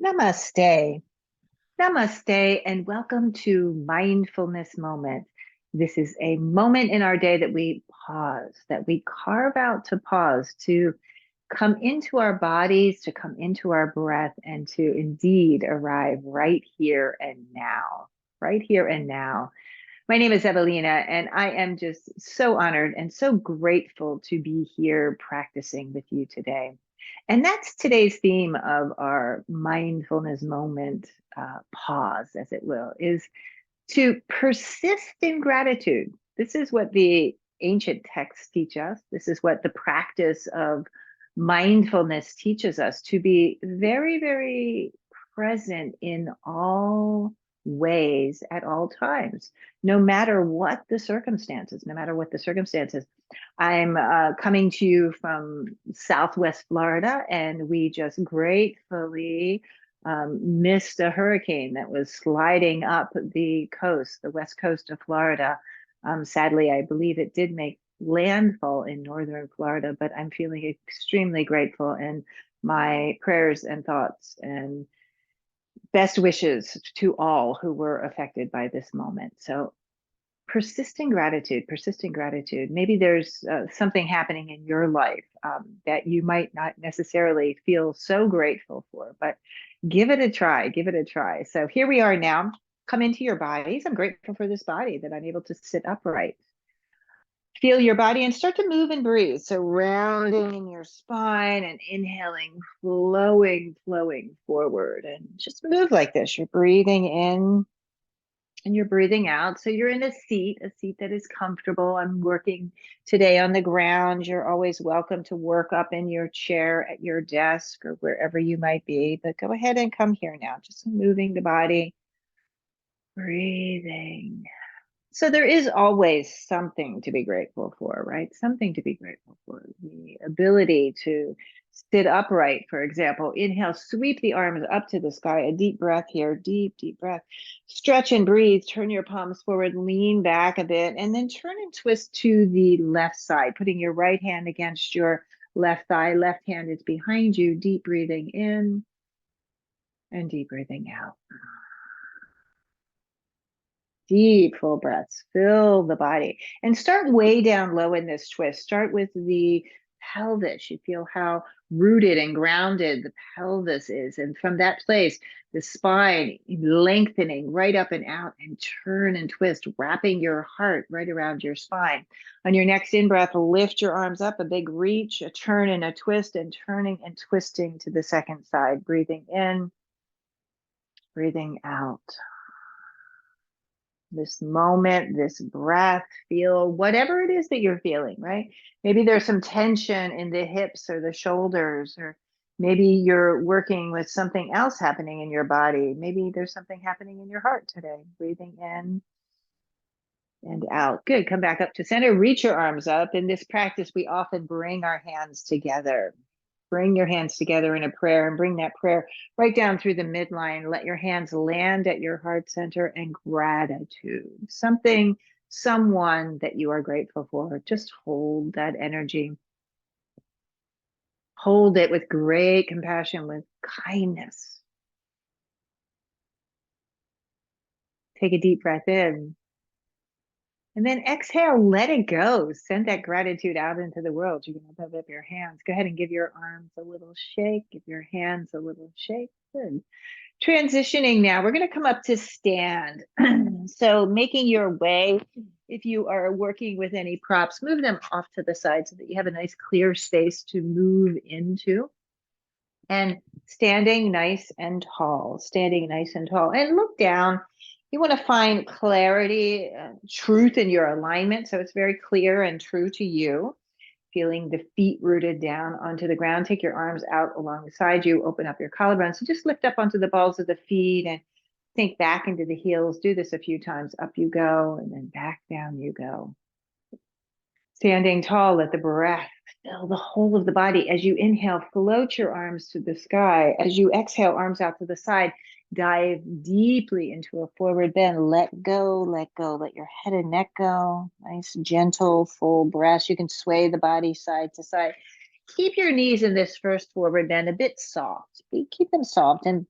Namaste. Namaste, and welcome to Mindfulness Moment. This is a moment in our day that we pause, that we carve out to pause, to come into our bodies, to come into our breath, and to indeed arrive right here and now. Right here and now. My name is Evalena, and I am just so honored and so grateful to be here practicing with you today. And that's today's theme of our mindfulness moment, pause, as it will, is to persist in gratitude. This is what the ancient texts teach us. This is what the practice of mindfulness teaches us, to be very, very present in all ways at all times, no matter what the circumstances, no matter what the circumstances. I'm coming to you from Southwest Florida, and we just gratefully missed a hurricane that was sliding up the coast, the west coast of Florida. Sadly, I believe it did make landfall in northern Florida, but I'm feeling extremely grateful, and my prayers and thoughts and best wishes to all who were affected by this moment. So persisting gratitude, persisting gratitude. Maybe there's something happening in your life that you might not necessarily feel so grateful for, but give it a try, give it a try. So here we are now. Come into your bodies. I'm grateful for this body that I'm able to sit upright. Feel your body and start to move and breathe. So rounding in your spine and inhaling, flowing forward, and just move like this. You're breathing in and you're breathing out. So you're in a seat that is comfortable. I'm working today on the ground. You're always welcome to work up in your chair at your desk or wherever you might be, but go ahead and come here now. Just moving the body, breathing. So there is always something to be grateful for, right? Something to be grateful for. The ability to sit upright, for example. Inhale, sweep the arms up to the sky. A deep breath here, deep breath. Stretch and breathe. Turn your palms forward, lean back a bit, and then turn and twist to the left side, putting your right hand against your left thigh. Left hand is behind you. Deep breathing in and deep breathing out. Deep, full breaths. Fill the body and start way down low in this twist. Start with the pelvis. You feel how rooted and grounded the pelvis is. And from that place, the spine lengthening right up and out, and turn and twist, wrapping your heart right around your spine. On your next in-breath, lift your arms up, a big reach, a turn and a twist, and turning and twisting to the second side. Breathing in, breathing out. This moment, this breath, feel whatever it is that you're feeling, right? Maybe there's some tension in the hips or the shoulders, or maybe you're working with something else happening in your body. Maybe there's something happening in your heart today. Breathing in and out. Good. Come back up to center. Reach your arms up. In this practice, we often bring our hands together. Bring your hands together in a prayer, and bring that prayer right down through the midline. Let your hands land at your heart center, and gratitude. Something, someone that you are grateful for. Just hold that energy. Hold it with great compassion, with kindness. Take a deep breath in. And then exhale, let it go. Send that gratitude out into the world. You can open up your hands. Go ahead and give your arms a little shake. Give your hands a little shake. Good. Transitioning now, we're going to come up to stand. So making your way, if you are working with any props, move them off to the side so that you have a nice clear space to move into. And standing nice and tall, standing nice and tall. And look down. You want to find clarity, truth in your alignment, so it's very clear and true to you. Feeling the feet rooted down onto the ground. Take your arms out alongside you. Open up your collarbone. So just lift up onto the balls of the feet and sink back into the heels. Do this a few times. Up you go, and then back down you go. Standing tall, let the breath fill the whole of the body. As you inhale, float your arms to the sky. As you exhale, arms out to the side. Dive deeply into a forward bend. Let go, let go. Let your head and neck go. Nice, gentle, full breaths. You can sway the body side to side. Keep your knees in this first forward bend a bit soft. Keep them soft, and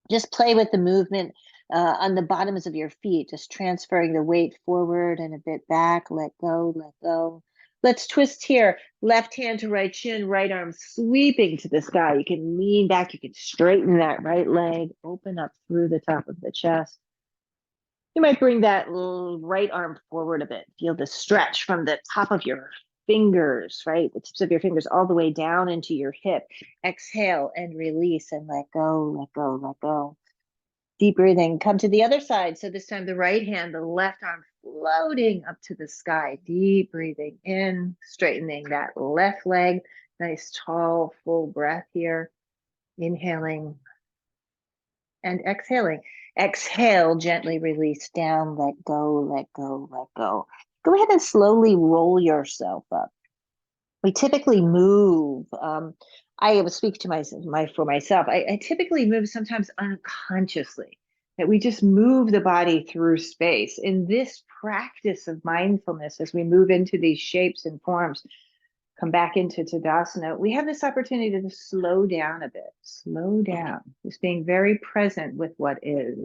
Just play with the movement on the bottoms of your feet, just transferring the weight forward and a bit back. Let go, let go. Let's twist here. Left hand to right shin, right arm sweeping to the sky. You can lean back. You can straighten that right leg, open up through the top of the chest. You might bring that right arm forward a bit. Feel the stretch from the top of your fingers, right? The tips of your fingers all the way down into your hip. Exhale and release and let go, let go, let go. Deep breathing. Come to the other side. So this time the right hand, the left arm floating up to the sky. Deep breathing in, straightening that left leg. Nice, tall, full breath here. Inhaling and exhaling. Exhale, gently release down, let go, let go, let go. Go ahead and slowly roll yourself up. We typically move. I will speak to for myself. I typically move sometimes unconsciously, that we just move the body through space. In this practice of mindfulness, as we move into these shapes and forms, come back into Tadasana, we have this opportunity to slow down a bit, slow down, just being very present with what is.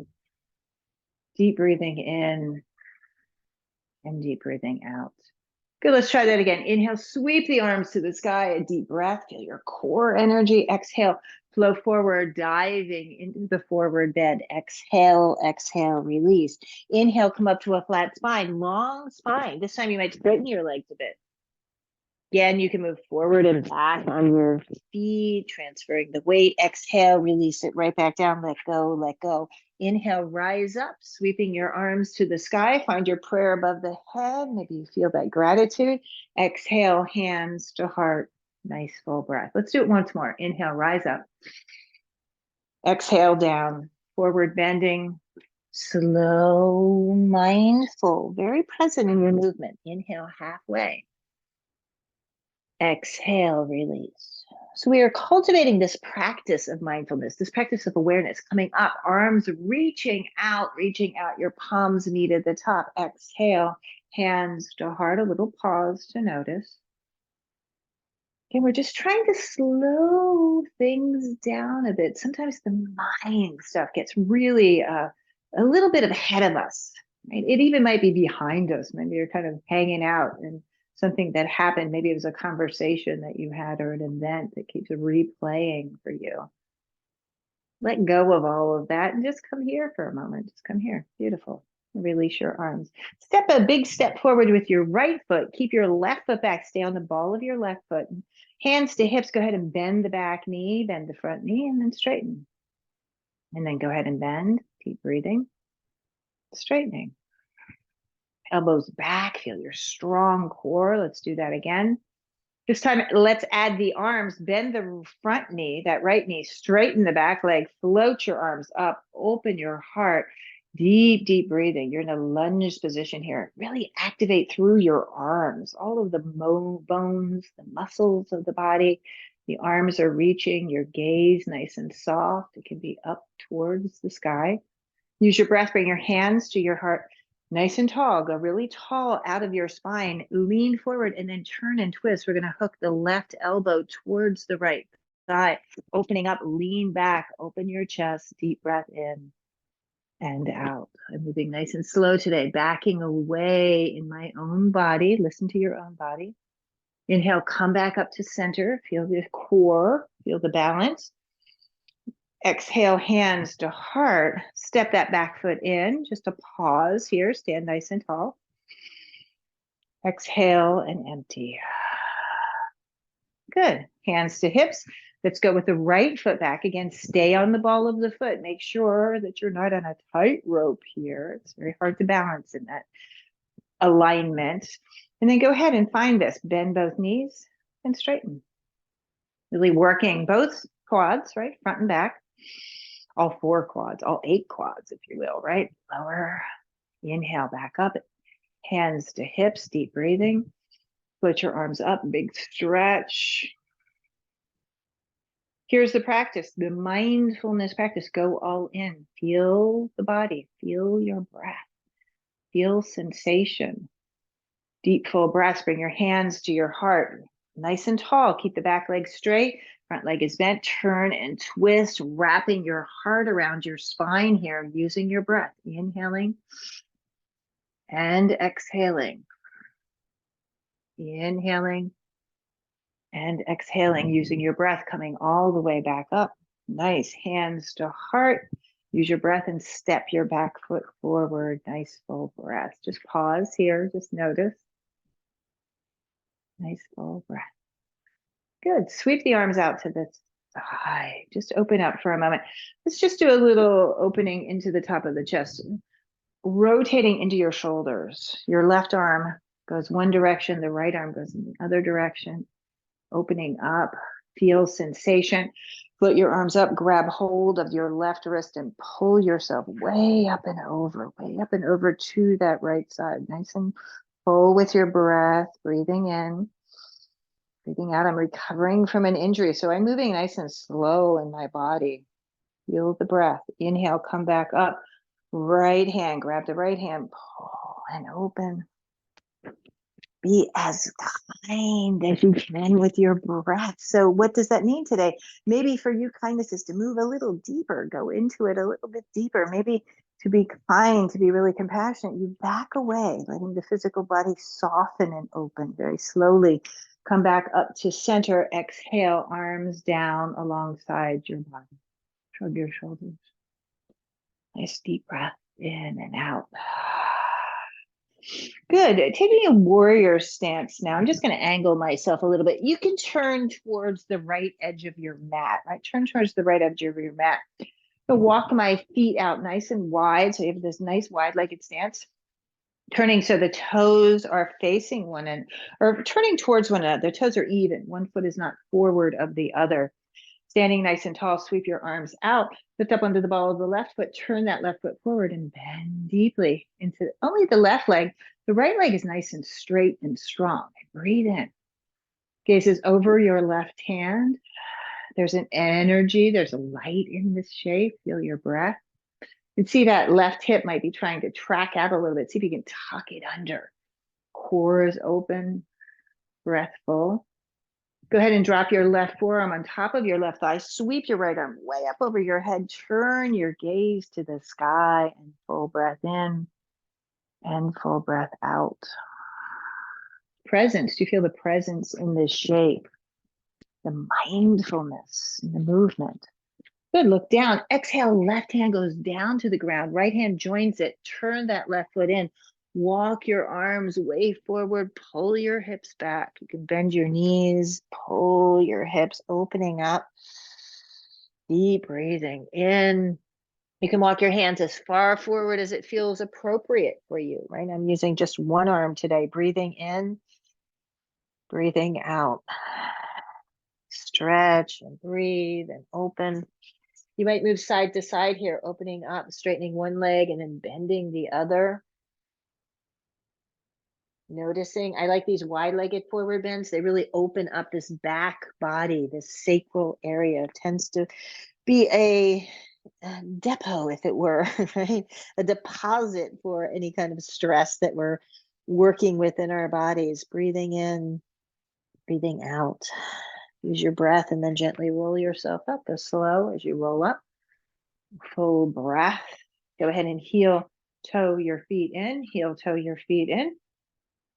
Deep breathing in and deep breathing out. Good, let's try that again. Inhale, sweep the arms to the sky, a deep breath, feel your core energy. Exhale, flow forward, diving into the forward bend. Exhale, exhale, release. Inhale, come up to a flat spine, long spine. This time you might straighten your legs a bit. Again, you can move forward and back on your feet, transferring the weight. Exhale, release it right back down. Let go, let go. Inhale, rise up, sweeping your arms to the sky. Find your prayer above the head. Maybe you feel that gratitude. Exhale, hands to heart. Nice full breath. Let's do it once more. Inhale, rise up. Exhale, down. Forward bending. Slow, mindful, very present in your movement. Inhale, halfway. Exhale, release. So we are cultivating this practice of mindfulness, this practice of awareness, coming up, arms reaching out, your palms meet at the top. Exhale, hands to heart, a little pause to notice. Again, we're just trying to slow things down a bit. Sometimes the mind stuff gets really a little bit ahead of us. Right? It even might be behind us. Maybe you're kind of hanging out and something that happened. Maybe it was a conversation that you had or an event that keeps replaying for you. Let go of all of that and just come here for a moment. Just come here. Beautiful. Release your arms. Step a big step forward with your right foot. Keep your left foot back. Stay on the ball of your left foot. Hands to hips. Go ahead and bend the back knee, bend the front knee, and then straighten. And then go ahead and bend. Keep breathing. Straightening. Elbows back. Feel your strong core. Let's do that again. This time, let's add the arms. Bend the front knee, that right knee. Straighten the back leg. Float your arms up. Open your heart. Deep, deep breathing. You're in a lunge position here. Really activate through your arms, all of the bones, the muscles of the body. The arms are reaching, your gaze nice and soft. It can be up towards the sky. Use your breath, bring your hands to your heart. Nice and tall, go really tall out of your spine. Lean forward and then turn and twist. We're going to hook the left elbow towards the right thigh. Opening up, lean back, open your chest, deep breath in and out. I'm moving nice and slow today, backing away in my own body. Listen to your own body. Inhale, come back up to center. Feel the core, feel the balance. Exhale, hands to heart. Step that back foot in. Just a pause here. Stand nice and tall. Exhale and empty. Good. Hands to hips. Let's go with the right foot back. Again, stay on the ball of the foot. Make sure that you're not on a tight rope here. It's very hard to balance in that alignment. And then go ahead and find this. Bend both knees and straighten. Really working both quads, right? Front and back. All 4 quads, all 8 quads, if you will, right? Lower. Inhale, back up. Hands to hips, deep breathing. Put your arms up, big stretch. Here's the practice, the mindfulness practice. Go all in. Feel the body. Feel your breath. Feel sensation. Deep, full breaths. Bring your hands to your heart. Nice and tall. Keep the back leg straight. front leg is bent. Turn and twist, wrapping your heart around your spine here, using your breath. Inhaling and exhaling. Inhaling and exhaling, using your breath, coming all the way back up. Nice. Hands to heart. Use your breath and step your back foot forward. Nice full breath. Just pause here. Just notice. Nice full breath. Good. Sweep the arms out to the side. Just open up for a moment. Let's just do a little opening into the top of the chest. Rotating into your shoulders. Your left arm goes one direction. The right arm goes in the other direction. Opening up. Feel sensation. Float your arms up. Grab hold of your left wrist and pull yourself way up and over to that right side. Nice and full with your breath. Breathing in. Breathing out. I'm recovering from an injury, so I'm moving nice and slow in my body. Feel the breath. Inhale, come back up. Right hand, grab the right hand, pull and open. Be as kind as you can with your breath. So what does that mean today? Maybe for you, kindness is to move a little deeper, go into it a little bit deeper. Maybe to be kind, to be really compassionate, you back away, letting the physical body soften and open very slowly. Come back up to center. Exhale, arms down alongside your body. Shrug your shoulders. Nice deep breath in and out. Good. Taking a warrior stance now. I'm just going to angle myself a little bit. You can turn towards the right edge of your mat, right? Turn towards the right edge of your mat. So walk my feet out nice and wide. So you have this nice wide-legged stance. Turning so the toes are facing one and or turning towards one another. The toes are even. One foot is not forward of the other. Standing nice and tall, sweep your arms out, lift up under the ball of the left foot, turn that left foot forward and bend deeply into only the left leg. The right leg is nice and straight and strong. Breathe in. Gaze is over your left hand. There's an energy, there's a light in this shape. Feel your breath. You can see that left hip might be trying to track out a little bit. See if you can tuck it under. Core is open, breath full. Go ahead and drop your left forearm on top of your left thigh. Sweep your right arm way up over your head. Turn your gaze to the sky and full breath in and full breath out. Presence. Do you feel the presence in this shape? The mindfulness in the movement. Good. Look down. Exhale. Left hand goes down to the ground. Right hand joins it. Turn that left foot in. Walk your arms way forward. Pull your hips back. You can bend your knees. Pull your hips, opening up. Deep breathing in. You can walk your hands as far forward as it feels appropriate for you, right? I'm using just one arm today. Breathing in, breathing out. Stretch and breathe and open. You might move side to side here, opening up, straightening one leg and then bending the other. Noticing, I like these wide-legged forward bends. They really open up this back body, this sacral area. It tends to be a depot, if it were, right? A deposit for any kind of stress that we're working with in our bodies. Breathing in, breathing out. Use your breath and then gently roll yourself up as slow as you roll up. Full breath. Go ahead and heel toe your feet in, heel toe your feet in.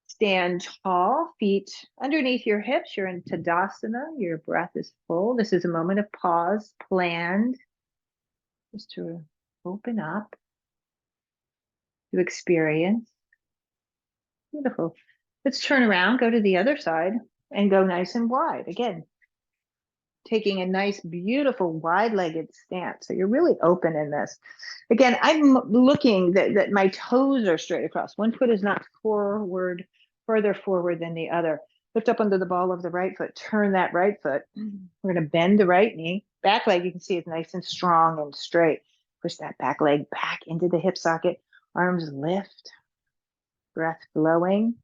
Stand tall, feet underneath your hips. You're in Tadasana. Your breath is full. This is a moment of pause, planned, just to open up, to experience. Beautiful. Let's turn around, go to the other side, and go nice and wide. Again, taking a nice, beautiful, wide-legged stance. So you're really open in this. Again, I'm looking that my toes are straight across. One foot is not forward, further forward than the other. Lift up under the ball of the right foot. Turn that right foot. We're going to bend the right knee. Back leg, you can see, is nice and strong and straight. Push that back leg back into the hip socket. Arms lift. Breath flowing.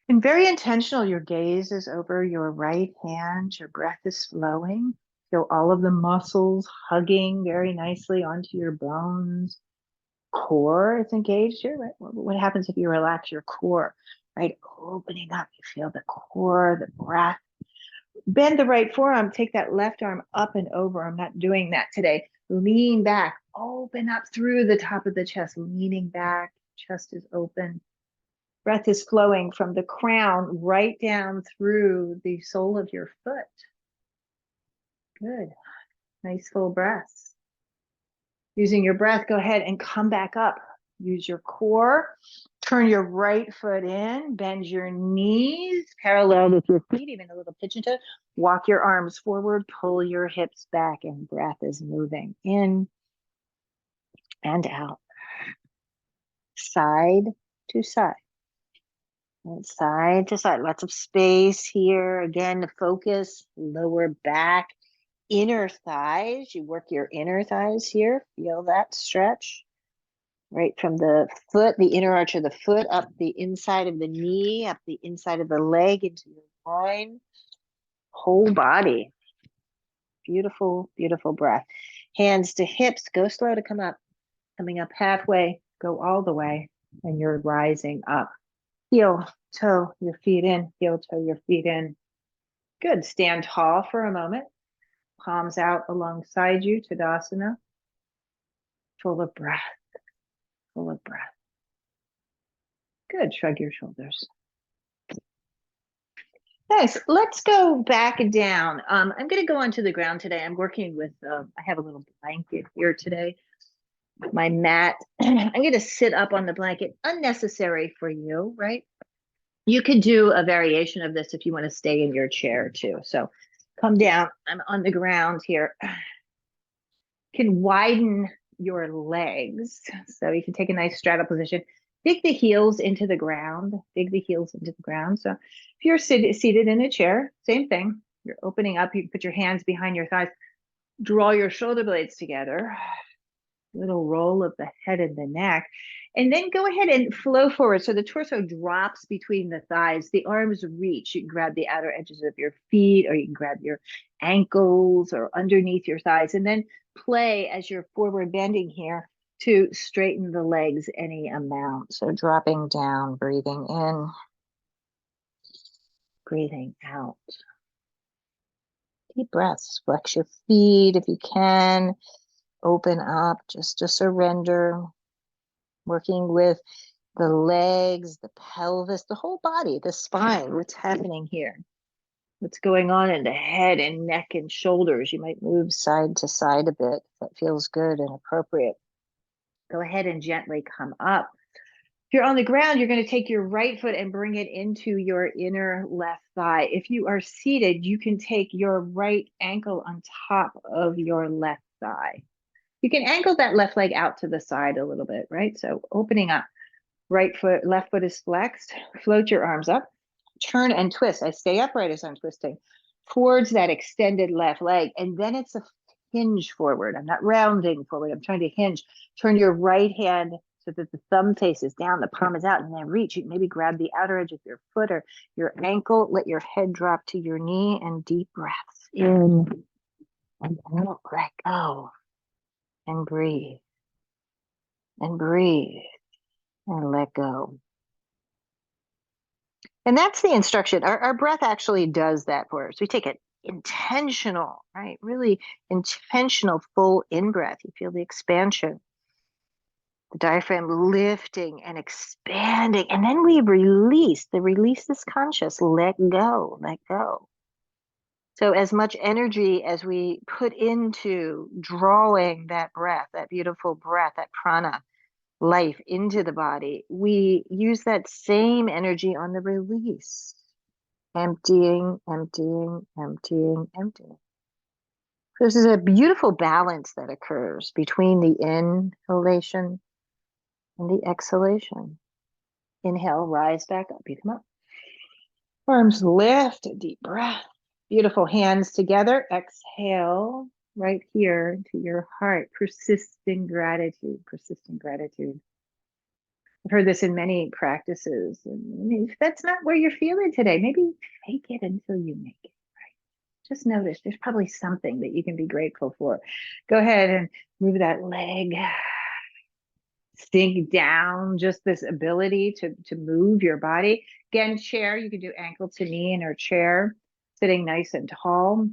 And very intentional, your gaze is over your right hand. Your breath is flowing. Feel all of the muscles hugging very nicely onto your bones. Core is engaged here, right? What happens if you relax your core, right? Opening up, you feel the core, the breath Bend the right forearm, take that left arm up and over. I'm not doing that today. Lean back, open up through the top of the chest, leaning back, chest is open. Breath is flowing from the crown right down through the sole of your foot. Good. Nice full breaths. Using your breath, go ahead and come back up. Use your core. Turn your right foot in. Bend your knees parallel with your feet, even a little pigeon toe. Walk your arms forward. Pull your hips back, and breath is moving in and out. Side to side. And side to side. Lots of space here. Again, the focus, lower back, inner thighs. You work your inner thighs here. Feel that stretch. Right from the foot, the inner arch of the foot, up the inside of the knee, up the inside of the leg, into your groin. Whole body. Beautiful, beautiful breath. Hands to hips. Go slow to come up. Coming up halfway. Go all the way. And you're rising up. Heel, toe, your feet in. Heel, toe, your feet in. Good. Stand tall for a moment. Palms out alongside you, Tadasana. Full of breath. Full of breath. Good. Shrug your shoulders. Nice. Let's go back down. I'm going to go onto the ground today. I'm working with, I have a little blanket here today, my mat. I'm going to sit up on the blanket. Unnecessary for you, right? You could do a variation of this if you want to stay in your chair too. So come down. I'm on the ground here. Can widen your legs. So you can take a nice straddle position. Dig the heels into the ground. Dig the heels into the ground. So if you're seated in a chair, same thing. You're opening up. You can put your hands behind your thighs. Draw your shoulder blades together. Little roll of the head and the neck. And then go ahead and flow forward. So the torso drops between the thighs. The arms reach. You can grab the outer edges of your feet, or you can grab your ankles or underneath your thighs. And then play as you're forward bending here to straighten the legs any amount. So dropping down, breathing in, breathing out. Deep breaths. Flex your feet if you can. Open up just to surrender. Working with the legs, the pelvis, the whole body, the spine. What's happening here? What's going on in the head and neck and shoulders? You might move side to side a bit if that feels good and appropriate. Go ahead and gently come up. If you're on the ground, you're going to take your right foot and bring it into your inner left thigh. If you are seated, you can take your right ankle on top of your left thigh. You can angle that left leg out to the side a little bit, right? So opening up, right foot, left foot is flexed. Float your arms up, turn and twist. I stay upright as I'm twisting towards that extended left leg. And then it's a hinge forward. I'm not rounding forward. I'm trying to hinge. Turn your right hand so that the thumb faces down, the palm is out, and then reach. You can maybe grab the outer edge of your foot or your ankle. Let your head drop to your knee, and deep breaths in and out. Let go. And breathe, and breathe, and let go. And that's the instruction. Our breath actually does that for us. We take it intentional, right? Really intentional full in-breath. You feel the expansion, the diaphragm lifting and expanding. And then we release. The release is conscious. Let go, let go. So as much energy as we put into drawing that breath, that beautiful breath, that prana, life into the body, we use that same energy on the release. Emptying, emptying, emptying, emptying. This is a beautiful balance that occurs between the inhalation and the exhalation. Inhale, rise back up. You come up. Arms lift, a deep breath. Beautiful hands together. Exhale right here to your heart. Persisting gratitude, persisting gratitude. I've heard this in many practices. And if that's not where you're feeling today, maybe fake it until you make it, right? Just notice there's probably something that you can be grateful for. Go ahead and move that leg. Sink down, just this ability to move your body. Again, chair, you can do ankle to knee in or chair. Sitting nice and tall.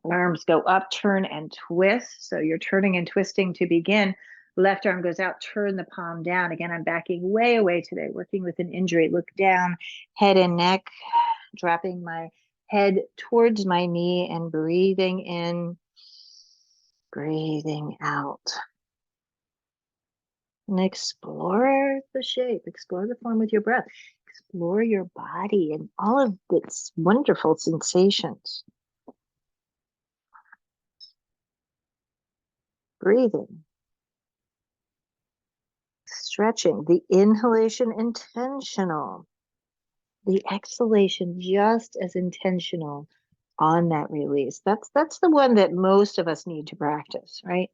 Arms go up, turn and twist. So you're turning and twisting to begin. Left arm goes out, turn the palm down. Again, I'm backing way away today, working with an injury. Look down, head and neck, dropping my head towards my knee and breathing in, breathing out. And explore the shape, explore the form with your breath, explore your body and all of its wonderful sensations. Breathing, stretching, the inhalation intentional, the exhalation just as intentional on that release. That's the one that most of us need to practice, right?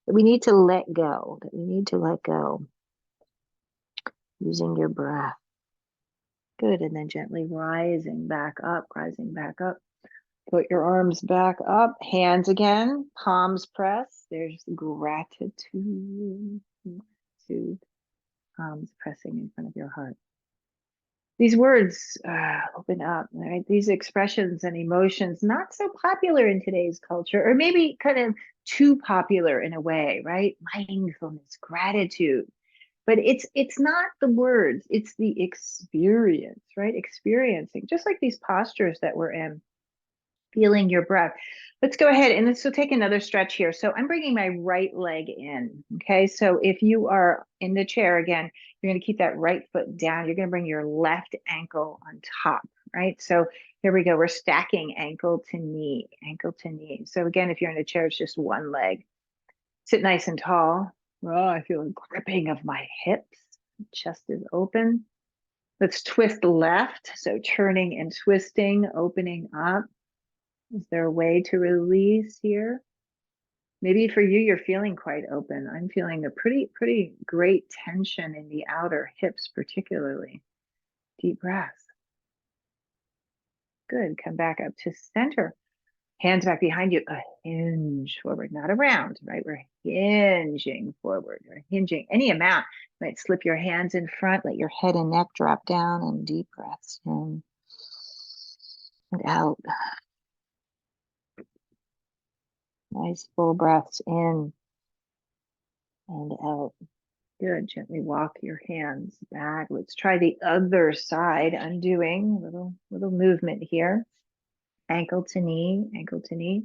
That we need to let go, that we need to let go using your breath. Good. And then gently rising back up, rising back up. Put your arms back up, hands again, palms press. There's gratitude, palms pressing in front of your heart. These words open up, right? These expressions and emotions, not so popular in today's culture, or maybe kind of too popular in a way, right? Mindfulness, gratitude. But it's not the words, it's the experience, right? Experiencing, just like these postures that we're in, feeling your breath. Let's go ahead and this will take another stretch here. So I'm bringing my right leg in. Okay. So if you are in the chair again, you're going to keep that right foot down. You're going to bring your left ankle on top, right? So here we go. We're stacking ankle to knee, ankle to knee. So again, if you're in a chair, it's just one leg. Sit nice and tall. Oh, I feel a gripping of my hips. Chest is open. Let's twist left. So turning and twisting, opening up. Is there a way to release here? Maybe for you, you're feeling quite open. I'm feeling a pretty great tension in the outer hips, particularly. Deep breath. Good. Come back up to center. Hands back behind you. A hinge forward, not around, right? We're hinging forward. We're hinging any amount. You might slip your hands in front, let your head and neck drop down, and deep breaths in and out. Nice full breaths in and out. Good. Gently walk your hands back. Let's try the other side. Undoing little movement here. Ankle to knee, ankle to knee.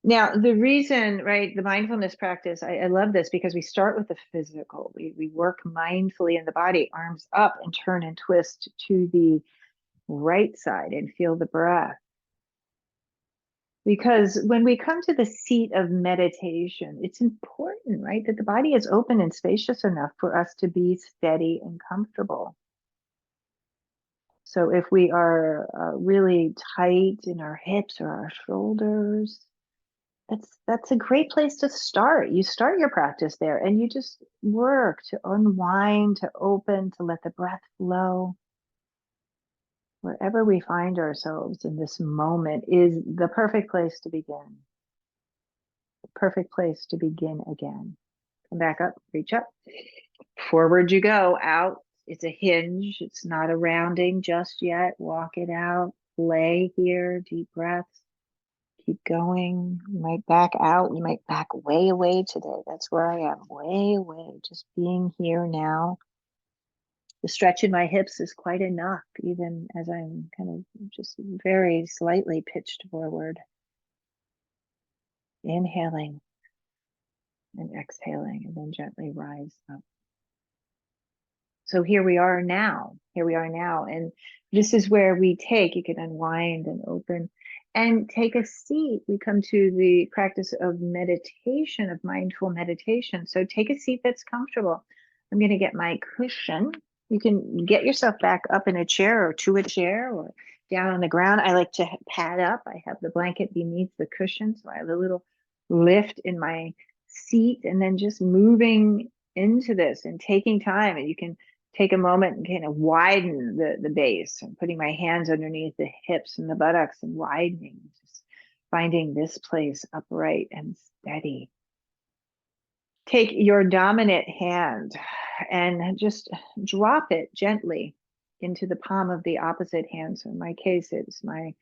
Now, the reason, right, the mindfulness practice, I love this because we start with the physical. We work mindfully in the body, arms up and turn and twist to the right side and feel the breath. Because when we come to the seat of meditation, it's important, right, that the body is open and spacious enough for us to be steady and comfortable. So if we are really tight in our hips or our shoulders, that's a great place to start. You start your practice there and you just work to unwind, to open, to let the breath flow. Wherever we find ourselves in this moment is the perfect place to begin. The perfect place to begin again. Come back up, reach up. Forward you go, out. It's a hinge. It's not a rounding just yet. Walk it out. Lay here, deep breaths. Keep going. You might back out. You might back way away today. That's where I am, way away. Just being here now. The stretch in my hips is quite enough, even as I'm kind of just very slightly pitched forward. Inhaling and exhaling, and then gently rise up. So here we are now. Here we are now. And this is where we take, you can unwind and open and take a seat. We come to the practice of meditation, of mindful meditation. So take a seat that's comfortable. I'm going to get my cushion. You can get yourself back up in a chair or to a chair or down on the ground. I like to pad up. I have the blanket beneath the cushion. So I have a little lift in my seat and then just moving into this and taking time. And you can take a moment and kind of widen the base and putting my hands underneath the hips and the buttocks and widening, just finding this place upright and steady. Take your dominant hand and just drop it gently into the palm of the opposite hand. So in my case, it's my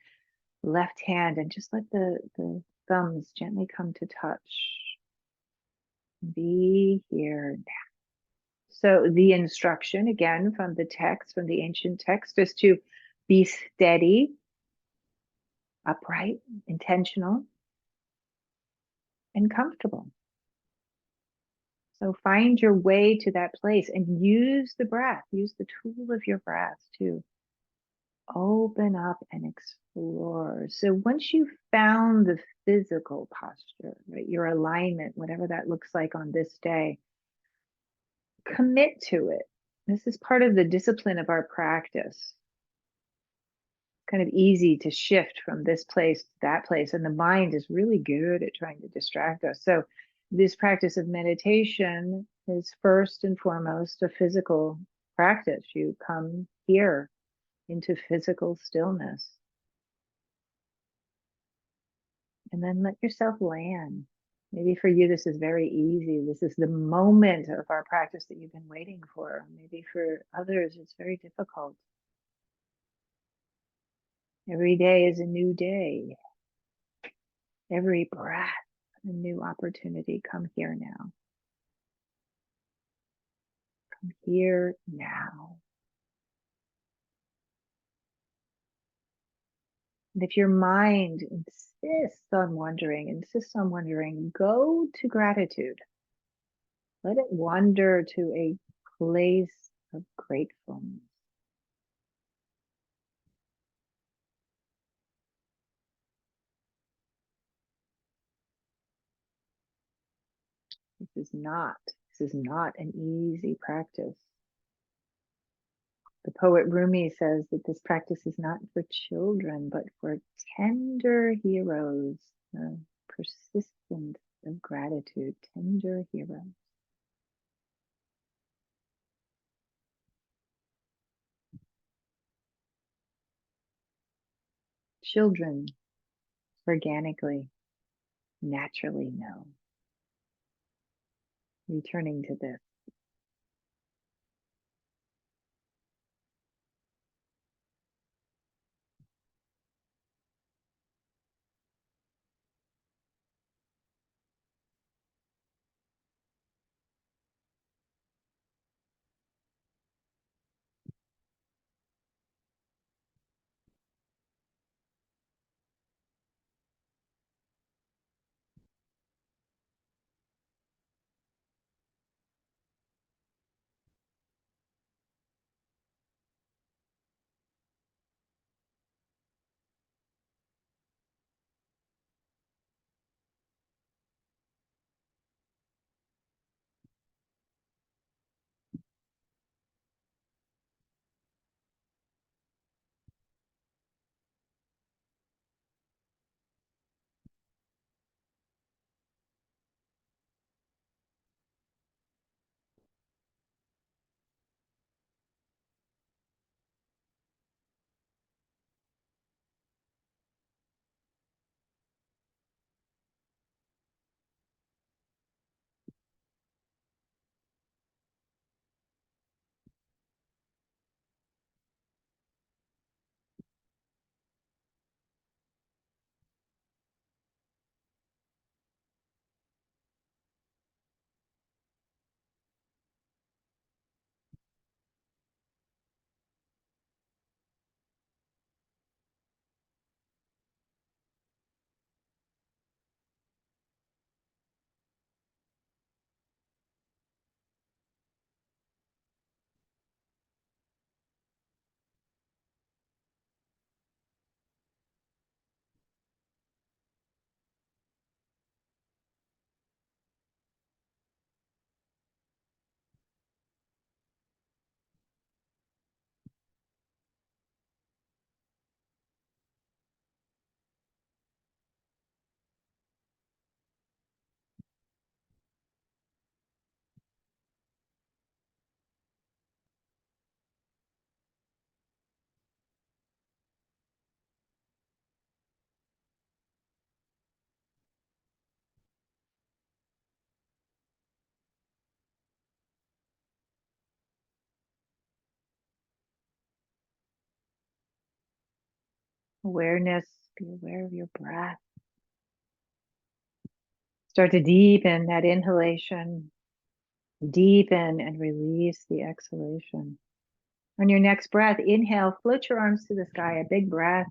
left hand and just let the thumbs gently come to touch. Be here now. So the instruction, again, from the text, from the ancient text, is to be steady, upright, intentional, and comfortable. So find your way to that place and use the breath, use the tool of your breath to open up and explore. So once you've found the physical posture, right, your alignment, whatever that looks like on this day, commit to it. This is part of the discipline of our practice. Kind of easy to shift from this place to that place, and the mind is really good at trying to distract us. So this practice of meditation is first and foremost a physical practice. You come here into physical stillness and then let yourself land. Maybe for you, this is very easy. This is the moment of our practice that you've been waiting for. Maybe for others, it's very difficult. Every day is a new day. Every breath, a new opportunity. Come here now. Come here now. And if your mind insists on wondering, go to gratitude. Let it wander to a place of gratefulness. This is not an easy practice. The poet Rumi says that this practice is not for children, but for tender heroes, persistent of gratitude, tender heroes. Children organically, naturally know. Returning to this. Awareness Be aware of your breath. Start to deepen that inhalation. Deepen and release the exhalation. On your next breath, inhale, float your arms to the sky, a big breath.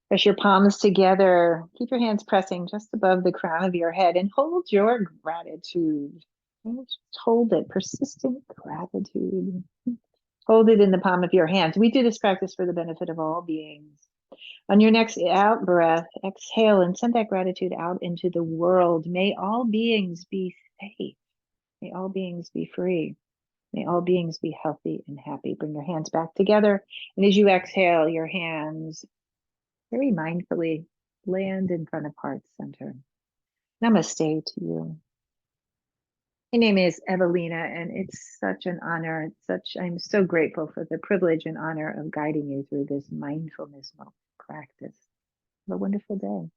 Press your palms together. Keep your hands pressing just above the crown of your head and hold your gratitude. Just hold it, persistent gratitude. Hold it in the palm of your hands. We do this practice for the benefit of all beings. On your next out breath, exhale and send that gratitude out into the world. May all beings be safe. May all beings be free. May all beings be healthy and happy. Bring your hands back together. And as you exhale, your hands very mindfully land in front of heart center. Namaste to you. My name is Evalena, and it's such an honor. I'm so grateful for the privilege and honor of guiding you through this mindfulness practice. Have a wonderful day.